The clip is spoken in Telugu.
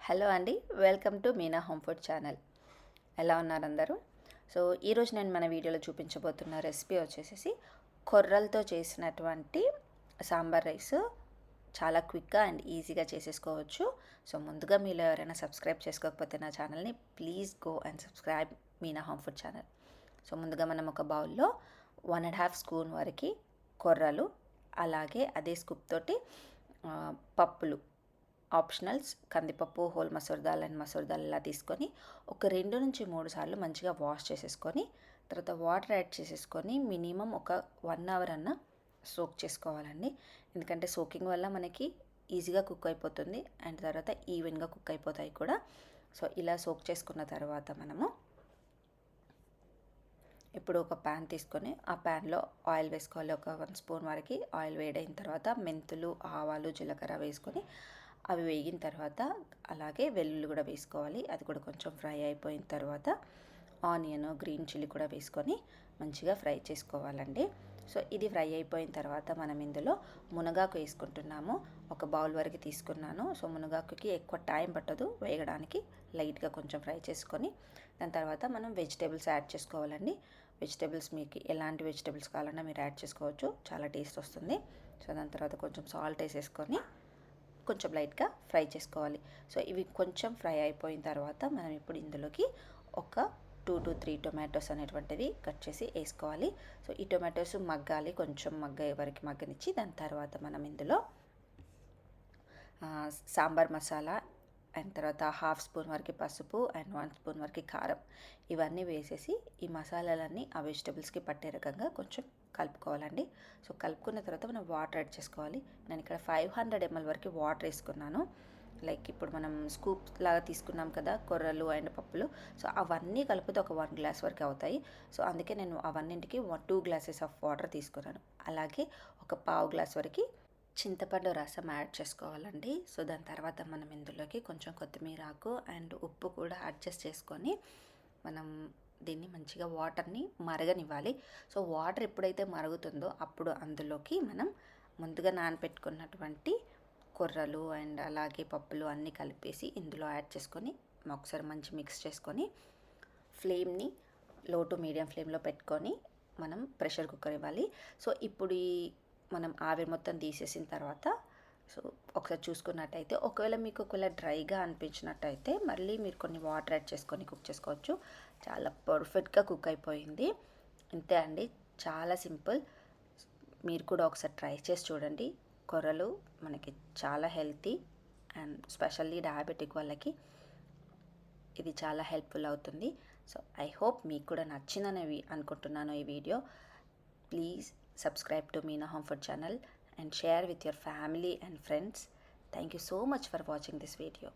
హలో అండి, welcome to Meena home food channel. ఎలా ఉన్నారు అందరూ? సో ఈరోజు నేను మన వీడియోలో చూపించబోతున్న రెసిపీ వచ్చేసి కొర్రలతో చేసినటువంటి సాంబార్ రైస్. చాలా క్విక్గా అండ్ ఈజీగా చేసేసుకోవచ్చు. సో ముందుగా మీరు ఎవరైనా సబ్స్క్రైబ్ చేసుకోకపోతే నా ఛానల్ని please go and subscribe Meena home food channel. So ముందుగా మనం ఒక బౌల్లో 1.5 స్పూన్ వరకు కొర్రలు, అలాగే అదే స్కూప్ తోటి పప్పులు ఆప్షనల్స్, కందిపప్పు, హోల్ మసూర్ దాల్ అండ్ మసూర్ దాల్ ఇలా తీసుకొని ఒక 2 నుంచి 3 సార్లు మంచిగా వాష్ చేసేసుకొని తర్వాత వాటర్ యాడ్ చేసేసుకొని మినిమం ఒక 1 అవర్ అన్న సోక్ చేసుకోవాలండి. ఎందుకంటే సోకింగ్ వల్ల మనకి ఈజీగా కుక్ అయిపోతుంది అండ్ తర్వాత ఈవెన్గా కుక్ అయిపోతాయి కూడా. సో ఇలా సోక్ చేసుకున్న తర్వాత మనము ఇప్పుడు ఒక ప్యాన్ తీసుకొని ఆ ప్యాన్లో ఆయిల్ వేసుకోవాలి. ఒక 1 స్పూన్ వరకు ఆయిల్ వేడైన తర్వాత మెంతులు, ఆవాలు, జీలకర్ర వేసుకొని అవి వేగిన తర్వాత అలాగే వెల్లుల్లి కూడా వేసుకోవాలి. అది కూడా కొంచెం ఫ్రై అయిపోయిన తర్వాత ఆనియన్, గ్రీన్ చిల్లీ కూడా వేసుకొని మంచిగా ఫ్రై చేసుకోవాలండి. సో ఇది ఫ్రై అయిపోయిన తర్వాత మనం ఇందులో మునగాకు వేసుకుంటున్నాము. ఒక బౌల్ వరకు తీసుకున్నాను. సో మునగాకుకి ఎక్కువ టైం పట్టదు వేగడానికి, లైట్గా కొంచెం ఫ్రై చేసుకొని దాని తర్వాత మనం వెజిటేబుల్స్ యాడ్ చేసుకోవాలండి. వెజిటేబుల్స్ మీకు ఎలాంటి వెజిటేబుల్స్ కావాలన్నా మీరు యాడ్ చేసుకోవచ్చు, చాలా టేస్ట్ వస్తుంది. సో దాని తర్వాత కొంచెం సాల్ట్ వేసేసుకొని కొంచెం లైట్గా ఫ్రై చేసుకోవాలి. సో ఇవి కొంచెం ఫ్రై అయిపోయిన తర్వాత మనం ఇప్పుడు ఇందులోకి ఒక 2 to 3 టొమాటోస్ అనేటువంటివి కట్ చేసి వేసుకోవాలి. సో ఈ టొమాటోస్ మగ్గాలి, కొంచెం మగ్గే వరకు మగ్గనిచ్చి దాని తర్వాత మనం ఇందులో సాంబార్ మసాలా అండ్ తర్వాత 1/2 స్పూన్ వరకు పసుపు అండ్ 1 స్పూన్ వరకు కారం ఇవన్నీ వేసేసి ఈ మసాలాలన్నీ ఆ వెజిటబుల్స్కి పట్టే రకంగా కొంచెం కలుపుకోవాలండి. సో కలుపుకున్న తర్వాత మనం వాటర్ యాడ్ చేసుకోవాలి. నేను ఇక్కడ 500 ml వరకు వాటర్ వేసుకున్నాను. లైక్ ఇప్పుడు మనం స్కూప్ లాగా తీసుకున్నాం కదా కొర్రలు అండ్ పప్పులు, సో అవన్నీ కలిపితే ఒక 1 గ్లాస్ వరకు అవుతాయి. సో అందుకే నేను అవన్నింటికి 2 గ్లాసెస్ ఆఫ్ వాటర్ తీసుకున్నాను. అలాగే ఒక 1/2 గ్లాస్ వరకు చింతపండు రసం యాడ్ చేసుకోవాలండి. సో దాని తర్వాత మనం ఇందులోకి కొంచెం కొత్తిమీర ఆకు అండ్ ఉప్పు కూడా అడ్జస్ట్ చేసుకొని మనం దీన్ని మంచిగా వాటర్ని మరగనివ్వాలి. సో వాటర్ ఎప్పుడైతే మరుగుతుందో అప్పుడు అందులోకి మనం ముందుగా నానబెట్టుకున్నటువంటి కొర్రలు అండ్ అలాగే పప్పులు అన్నీ కలిపేసి ఇందులో యాడ్ చేసుకొని ఒకసారి మంచి మిక్స్ చేసుకొని ఫ్లేమ్ని లో టు మీడియం ఫ్లేమ్లో పెట్టుకొని మనం ప్రెషర్ కుక్కర్ ఇవ్వాలి. సో ఇప్పుడు మనం ఆవిరి మొత్తం తీసేసిన తర్వాత సో ఒకసారి చూసుకున్నట్టయితే ఒకవేళ డ్రైగా అనిపించినట్టయితే మళ్ళీ మీరు కొన్ని వాటర్ యాడ్ చేసుకొని కుక్ చేసుకోవచ్చు. చాలా పర్ఫెక్ట్గా కుక్ అయిపోయింది. ఇంతే అండి, చాలా సింపుల్. మీరు కూడా ఒకసారి ట్రై చేసి చూడండి. కొర్రలు మనకి చాలా హెల్తీ అండ్ స్పెషల్లీ డయాబెటిక్ వాళ్ళకి ఇది చాలా హెల్ప్ఫుల్ అవుతుంది. సో ఐ హోప్ మీకు కూడా నచ్చిందని అనుకుంటున్నాను ఈ video. Please subscribe to Meena Homefood channel and share with your family and friends. Thank you so much for watching this video.